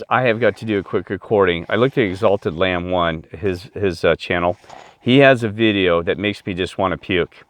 I have got to do a quick recording. I looked at Exalted Lamb 1, his channel. He has a video that makes me just want to puke.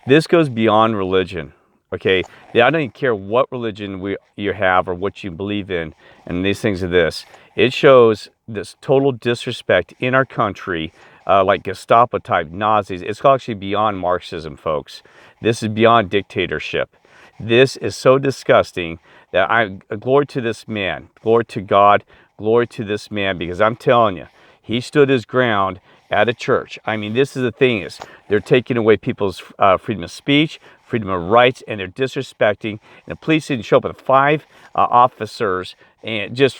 This goes beyond religion, okay? I don't even care what religion you have or what you believe in, and these things are this. It shows this total disrespect in our country, like Gestapo-type Nazis. It's actually beyond Marxism, folks. This is beyond dictatorship. This is so disgusting that glory to this man, glory to God, glory to this man, because I'm telling you, he stood his ground at a church. I mean, this is the thing is, they're taking away people's freedom of speech, freedom of rights, and they're disrespecting. And the police didn't show up with 5 officers and just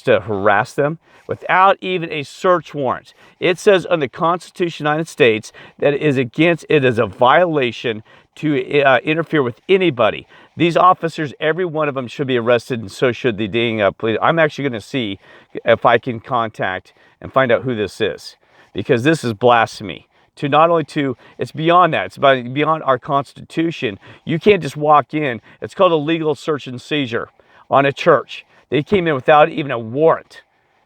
to harass them without even a search warrant. It says on the Constitution of the United States that it is a violation to interfere with anybody. These officers, every one of them should be arrested, and so should the dang police. I'm actually going to see if I can contact and find out who this is, because this is blasphemy. It's beyond that. It's beyond our Constitution. You can't just walk in. It's called a legal search and seizure on a church. They came in without even a warrant,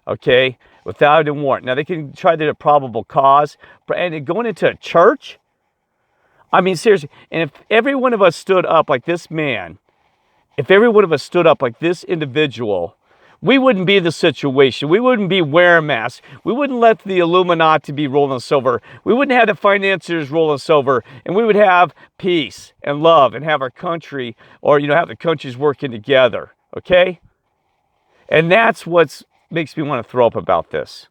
okay? Without a warrant. Now, they can try to do a probable cause, and going into a church? I mean, seriously, and if every one of us stood up like this man, if every one of us stood up like this individual, we wouldn't be in the situation. We wouldn't be wearing masks. We wouldn't let the Illuminati be rolling silver. We wouldn't have the financiers rolling silver. And we would have peace and love and have our country, or, have the countries working together, okay? And that's what makes me want to throw up about this.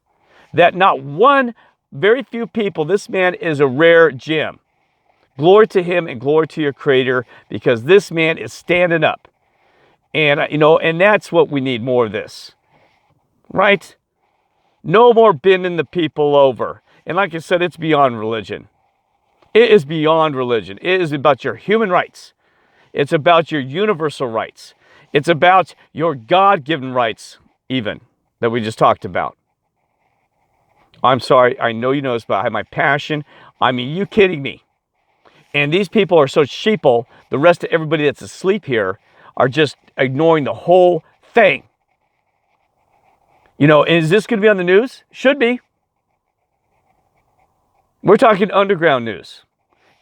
That not one, very few people, this man is a rare gem. Glory to him and glory to your Creator, because this man is standing up. And, and that's what we need more of this, right? No more bending the people over. And like I said, it's beyond religion. It is beyond religion. It is about your human rights. It's about your universal rights. It's about your God-given rights, even, that we just talked about. I'm sorry, I know you know this, but I have my passion. I mean, you kidding me? And these people are so sheeple, the rest of everybody that's asleep here are just ignoring the whole thing. Is this going to be on the news? Should be. We're talking underground news.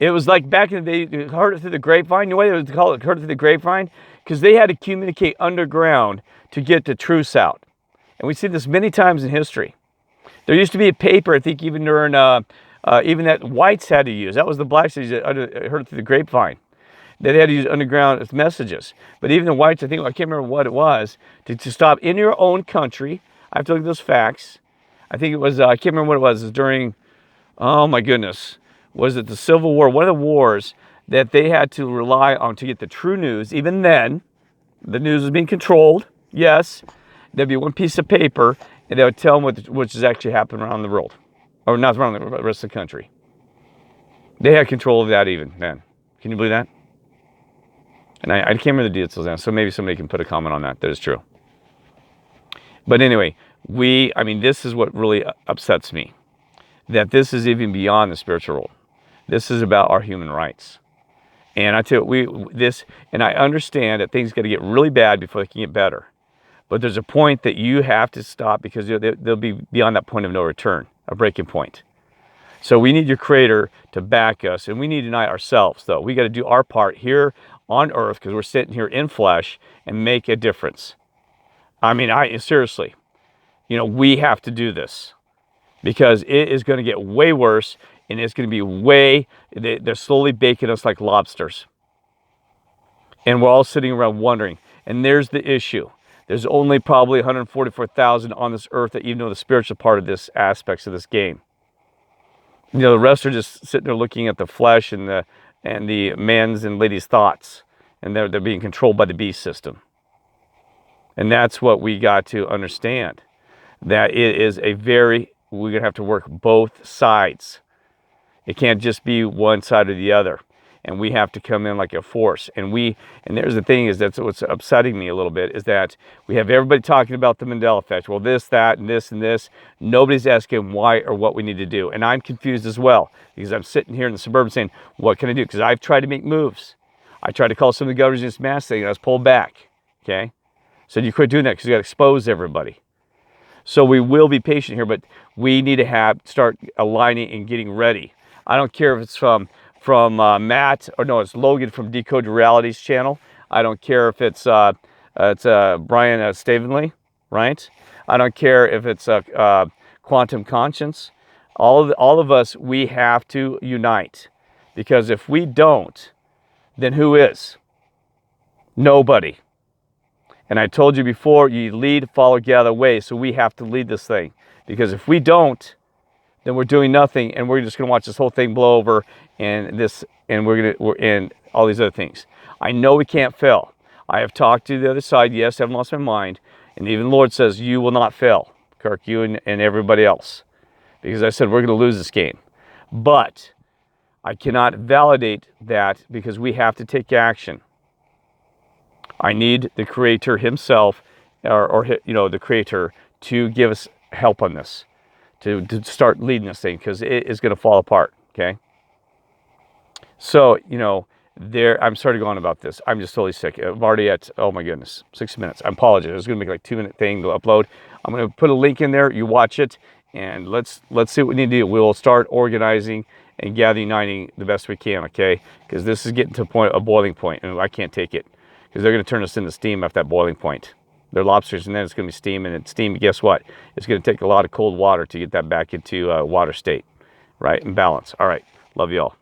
It was like back in the day, you heard it through the grapevine. You know why they would call it heard it through the grapevine? Because they had to communicate underground to get the truths out. And we've seen this many times in history. There used to be a paper, I think even during... even that whites had to use. That was the blacks that heard it through the grapevine. They had to use underground messages. But even the whites, I can't remember what it was, to stop in your own country. I have to look at those facts. I think it was, I can't remember what it was. It was during, oh my goodness, was it the Civil War? One of the wars that they had to rely on to get the true news. Even then, the news was being controlled. Yes, there'd be one piece of paper, and they would tell them what is actually happening around the world. Or not around the rest of the country. They had control of that even then. Can you believe that? And I can't remember the details now, so maybe somebody can put a comment on that. That is true. But anyway, this is what really upsets me. That this is even beyond the spiritual world. This is about our human rights. And I tell you, and I understand that things got to get really bad before they can get better. But there's a point that you have to stop, because they'll be beyond that point of no return. A breaking point. So we need your Creator to back us, and we need to unite ourselves, though. We got to do our part here on earth, because we're sitting here in flesh, and make a difference. Seriously, we have to do this, because it is going to get way worse, and it's going to be they're slowly baking us like lobsters. And we're all sitting around wondering, and there's the issue. There's only probably 144,000 on this earth that even know the spiritual part of this aspects of this game. The rest are just sitting there looking at the flesh and the man's and ladies' thoughts, and they're being controlled by the beast system. And that's what we got to understand. That it is we're gonna have to work both sides. It can't just be one side or the other. And we have to come in like a force. And there's the thing is, that's what's upsetting me a little bit, is that we have everybody talking about the Mandela effect. Well, this, that, and this, and this. Nobody's asking why or what we need to do. And I'm confused as well, because I'm sitting here in the suburban saying, what can I do? Because I've tried to make moves. I tried to call some of the governors in this mask thing, and I was pulled back, okay? Said you quit doing that because you got to expose everybody. So we will be patient here, but we need to start aligning and getting ready. I don't care if it's from Matt, or no, it's Logan from Decode Reality's channel. I don't care if it's Brian Stavenley, right? I don't care if it's Quantum Conscience. All of us, we have to unite, because if we don't, then who is? Nobody. And I told you before, you lead, follow, gather, way. So we have to lead this thing, because if we don't, then we're doing nothing, and we're just going to watch this whole thing blow over, and we're in all these other things. I know we can't fail. I have talked to the other side. Yes, I haven't lost my mind, and even the Lord says you will not fail, Kirk, you and everybody else, because I said we're going to lose this game. But I cannot validate that, because we have to take action. I need the Creator Himself, or the Creator, to give us help on this, to start leading this thing, because it is going to fall apart. Okay. So I'm sorry to go on about this. I'm just totally sick. I'm already at, oh my goodness, 60 minutes. I apologize. It was going to make like a 2-minute thing to upload. I'm going to put a link in there. You watch it, and let's see what we need to do. We'll start organizing and uniting the best we can. Okay, because this is getting to a boiling point, and I can't take it. Because they're going to turn us into steam after that boiling point. They're lobsters, and then it's going to be steam, and steam, guess what? It's going to take a lot of cold water to get that back into water state, right? And balance. All right. Love you all.